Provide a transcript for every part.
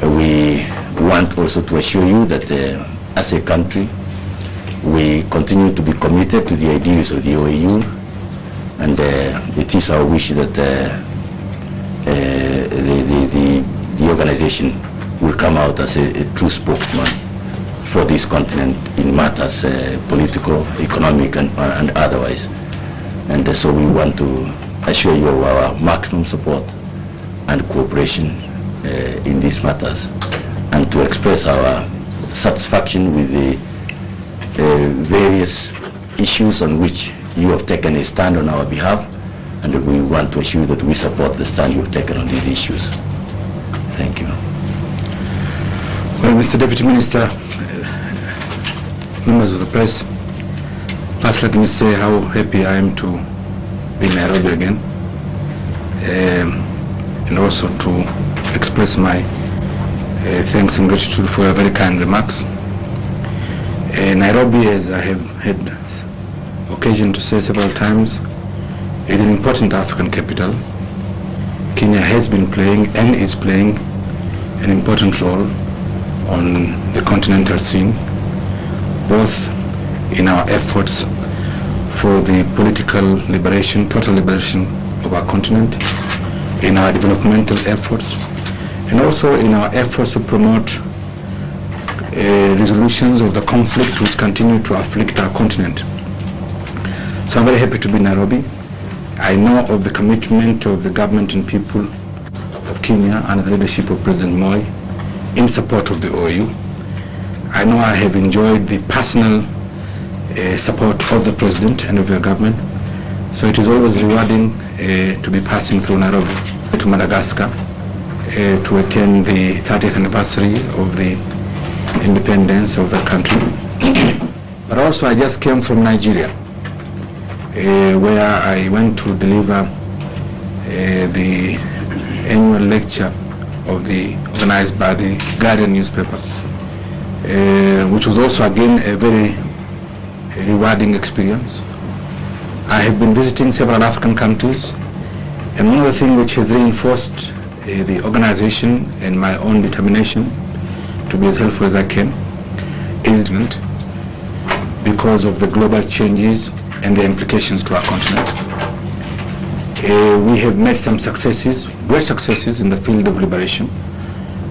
We want also to assure you that as a country, we continue to be committed to the ideals of the OAU, and it is our wish that the organization will come out as a true spokesman for this continent in matters political, economic, and otherwise. And so we want to assure you of our maximum support and cooperation in these matters, and to express our satisfaction with the various issues on which you have taken a stand on our behalf, and we want to assure you that we support the stand you've taken on these issues. Thank you. Well, Mr. Deputy Minister, members of the press, first let me say how happy I am to be in Nairobi again, and also to express my thanks and gratitude for your very kind remarks. Nairobi, as I have had occasion to say several times, is an important African capital. Kenya has been playing and is playing an important role on the continental scene, both in our efforts for the political liberation, total liberation of our continent, in our developmental efforts, and also in our efforts to promote resolutions of the conflict which continue to afflict our continent. So I'm very happy to be in Nairobi. I know of the commitment of the government and people of Kenya under the leadership of President Moi in support of the OAU. I know I have enjoyed the personal support of the President and of your government. So it is always rewarding to be passing through Nairobi to Madagascar to attend the 30th anniversary of the independence of the country. But also I just came from Nigeria, where I went to deliver the annual lecture organized by the Guardian newspaper, which was also again a very rewarding experience. I have been visiting several African countries, and one of the things which has reinforced the organization and my own determination to be as helpful as I can is because of the global changes and their implications to our continent. We have made some successes, great successes in the field of liberation,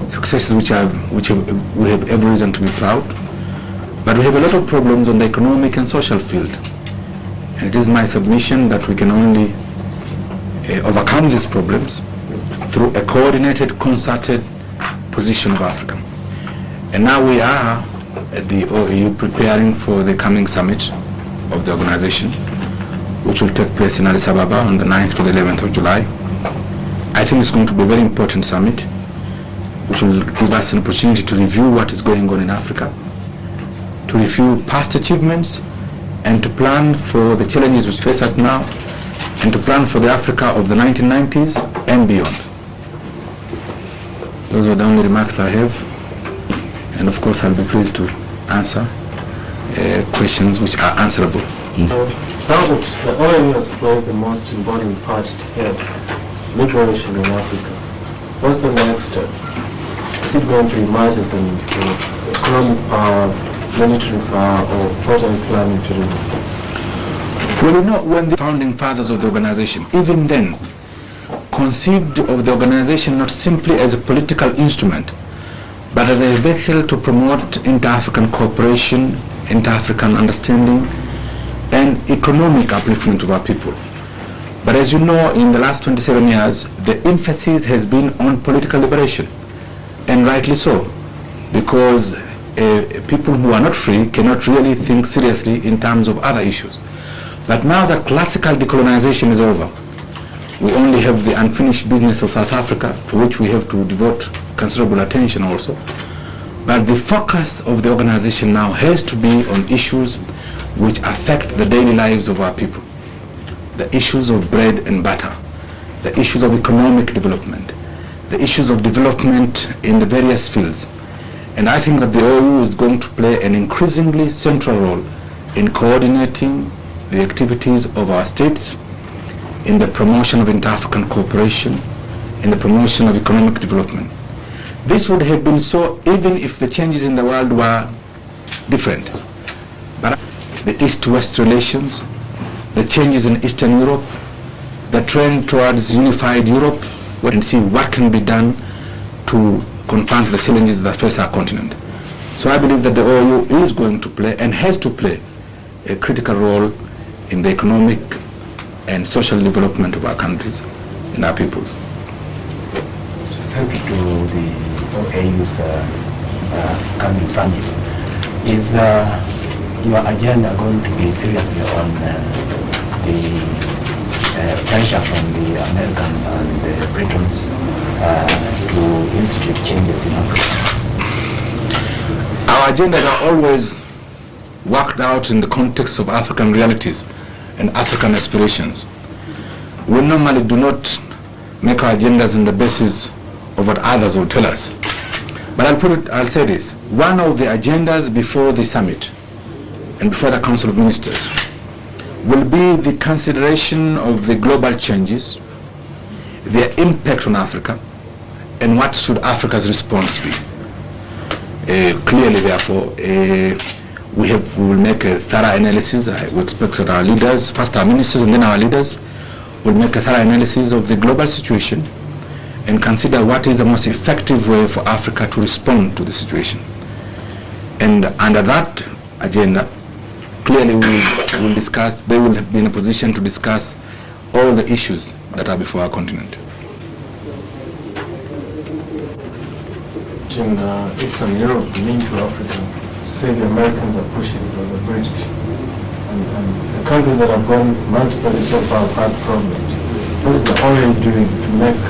successes which we have every reason to be proud, but we have a lot of problems on the economic and social field. And it is my submission that we can only overcome these problems through a coordinated, concerted position of Africa. And now we are at the OAU preparing for the coming summit of the organization, which will take place in Addis Ababa on the 9th to the 11th of July. I think it's going to be a very important summit, which will give us an opportunity to review what is going on in Africa, to review past achievements, and to plan for the challenges which face us now, and to plan for the Africa of the 1990s and beyond. Those are the only remarks I have, and of course I'll be pleased to answer questions which are answerable. Now that the OAU has played the most important part to help liberation in Africa, what's the next step? Is it going to emerge as an economic power, military power, or what are you planning to do? Well, you know, when the founding fathers of the organization, even then, conceived of the organization not simply as a political instrument, but as a vehicle to promote inter-African cooperation, inter-African understanding, and economic upliftment of our people. But as you know, in the last 27 years, the emphasis has been on political liberation, and rightly so, because people who are not free cannot really think seriously in terms of other issues. But now that classical decolonization is over, we only have the unfinished business of South Africa, to which we have to devote considerable attention also. But the focus of the organization now has to be on issues which affect the daily lives of our people. The issues of bread and butter, the issues of economic development, the issues of development in the various fields. And I think that the OAU is going to play an increasingly central role in coordinating the activities of our states, in the promotion of inter-African cooperation, in the promotion of economic development. This would have been so even if the changes in the world were different. But the East-West relations, the changes in Eastern Europe, the trend towards unified Europe, and see what can be done to confront the challenges that face our continent. So I believe that the OAU is going to play and has to play a critical role in the economic and social development of our countries and our peoples. Thank you to the OAU's coming summit. Is your agenda going to be seriously on the pressure from the Americans and the Britons to institute changes in Africa? Our agendas are always worked out in the context of African realities and African aspirations. We normally do not make our agendas on the basis of what others will tell us. But I'll say this. One of the agendas before the summit and before the Council of Ministers will be the consideration of the global changes, their impact on Africa, and what should Africa's response be. Clearly, therefore, we will make a thorough analysis. We expect that our leaders, first our ministers and then our leaders, will make a thorough analysis of the global situation and consider what is the most effective way for Africa to respond to the situation. And under that agenda, clearly we will discuss, they will be in a position to discuss all the issues that are before our continent. In Eastern Europe, linked to Africa, say the Americans are pushing for the British. And the countries that have gone multiply so far have had problems. What is the OAU doing to make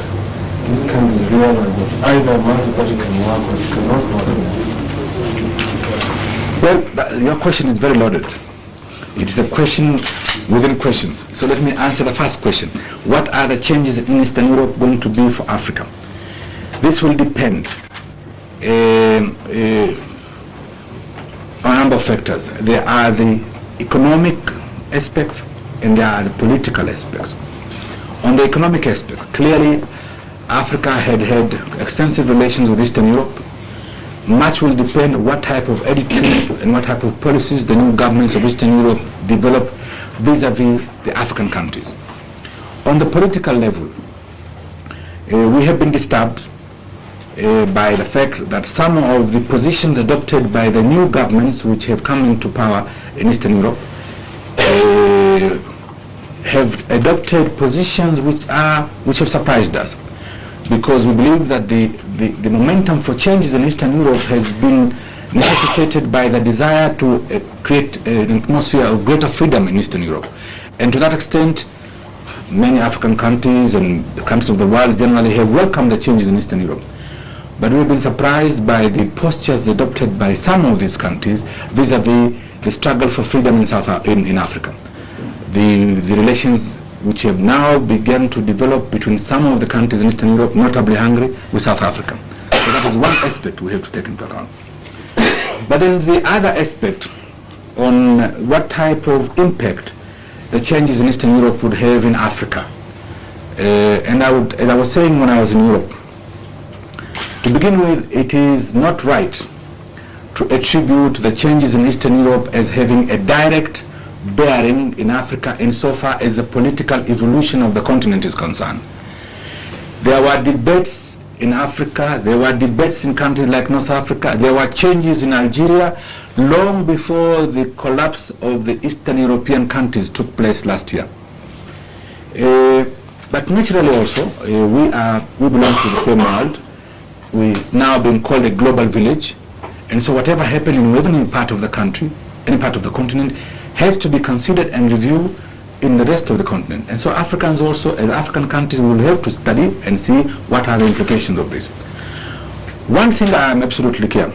these countries realize that either multi-party can work or it cannot work? Well, your question is very loaded. It is a question within questions. So let me answer the first question. What are the changes in Eastern Europe going to be for Africa? This will depend on a number of factors. There are the economic aspects and there are the political aspects. On the economic aspect, clearly Africa had extensive relations with Eastern Europe. Much will depend on what type of attitude and what type of policies the new governments of Eastern Europe develop vis-a-vis the African countries. On the political level, we have been disturbed by the fact that some of the positions adopted by the new governments which have come into power in Eastern Europe have adopted positions which have surprised us, because we believe that the momentum for changes in Eastern Europe has been necessitated by the desire to create an atmosphere of greater freedom in Eastern Europe. And to that extent, many African countries and the countries of the world generally have welcomed the changes in Eastern Europe. But we've been surprised by the postures adopted by some of these countries vis-a-vis the struggle for freedom in Africa. The relations which have now begun to develop between some of the countries in Eastern Europe, notably Hungary, with South Africa. So that is one aspect we have to take into account. But then the other aspect on what type of impact the changes in Eastern Europe would have in Africa. And as I was saying when I was in Europe, to begin with, it is not right to attribute the changes in Eastern Europe as having a direct bearing in Africa insofar as the political evolution of the continent is concerned. There were debates in Africa, there were debates in countries like North Africa, there were changes in Algeria long before the collapse of the Eastern European countries took place last year. But naturally also, we belong to the same world. It's now been called a global village, and so whatever happened in any part of the country, any part of the continent, has to be considered and reviewed in the rest of the continent. And so Africans also, as African countries, will have to study and see what are the implications of this. One thing I am absolutely clear,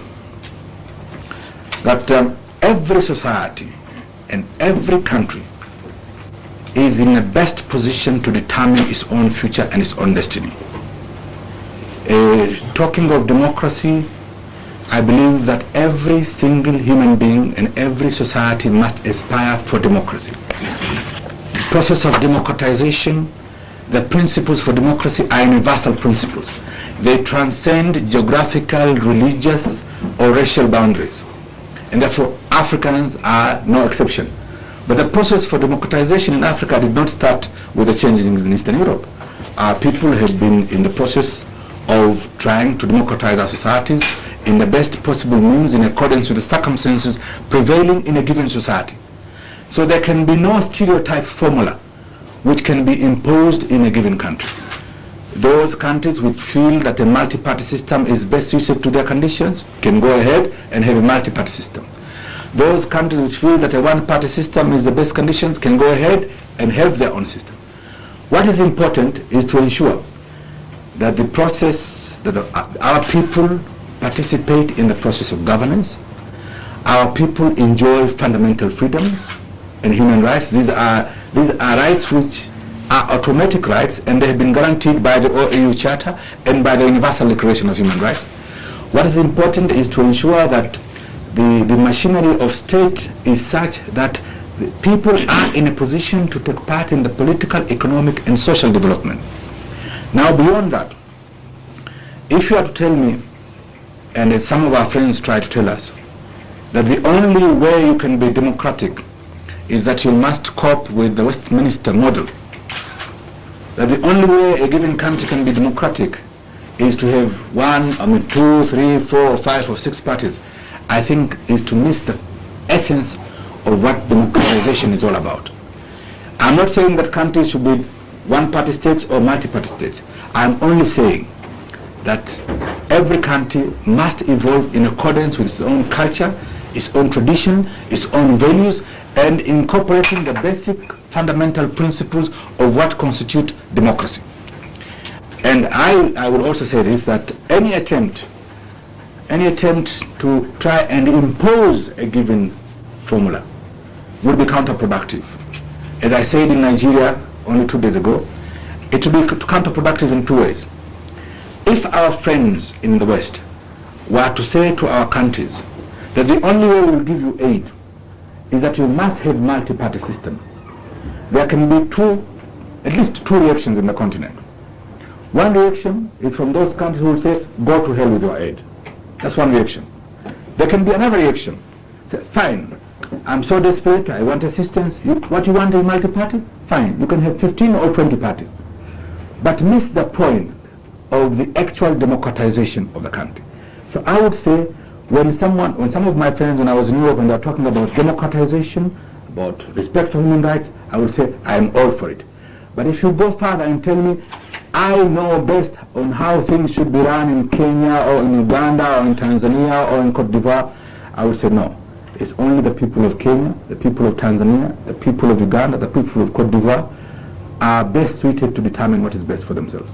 that every society and every country is in the best position to determine its own future and its own destiny. Talking of democracy, I believe that every single human being and every society must aspire for democracy. The process of democratization, the principles for democracy are universal principles. They transcend geographical, religious, or racial boundaries. And therefore, Africans are no exception. But the process for democratization in Africa did not start with the changes in Eastern Europe. Our people have been in the process of trying to democratize our societies in the best possible means in accordance with the circumstances prevailing in a given society. So there can be no stereotype formula which can be imposed in a given country. Those countries which feel that a multi-party system is best suited to their conditions can go ahead and have a multi-party system. Those countries which feel that a one-party system is the best conditions can go ahead and have their own system. What is important is to ensure that the process, that our people participate in the process of governance, our people enjoy fundamental freedoms and human rights. These are rights which are automatic rights, and they have been guaranteed by the OAU Charter and by the Universal Declaration of Human Rights. What is important is to ensure that the machinery of state is such that people are in a position to take part in the political, economic, and social development. Now, beyond that, if you are to tell me, and as some of our friends try to tell us, that the only way you can be democratic is that you must cope with the Westminster model, that the only way a given country can be democratic is to have 2, 3, 4, 5, or 6 parties, I think is to miss the essence of what democratization is all about. I'm not saying that countries should be one-party states or multi-party states. I'm only saying that every country must evolve in accordance with its own culture, its own tradition, its own values, and incorporating the basic fundamental principles of what constitute democracy. And I would also say this, that any attempt to try and impose a given formula would be counterproductive. As I said in Nigeria only 2 days ago, it will be counterproductive in 2 ways. If our friends in the West were to say to our countries that the only way we will give you aid is that you must have multi-party system, there can be at least two reactions in the continent. One reaction is from those countries who will say, go to hell with your aid. That's one reaction. There can be another reaction. Say, fine, I'm so desperate, I want assistance. What you want is multi-party? Fine, you can have 15 or 20 parties. But miss the point of the actual democratization of the country. So I would say, when some of my friends, when I was in Europe, and they were talking about democratization, about respect for human rights, I would say, I am all for it. But if you go further and tell me, I know best on how things should be run in Kenya or in Uganda or in Tanzania or in Cote d'Ivoire, I would say no. It's only the people of Kenya, the people of Tanzania, the people of Uganda, the people of Cote d'Ivoire are best suited to determine what is best for themselves.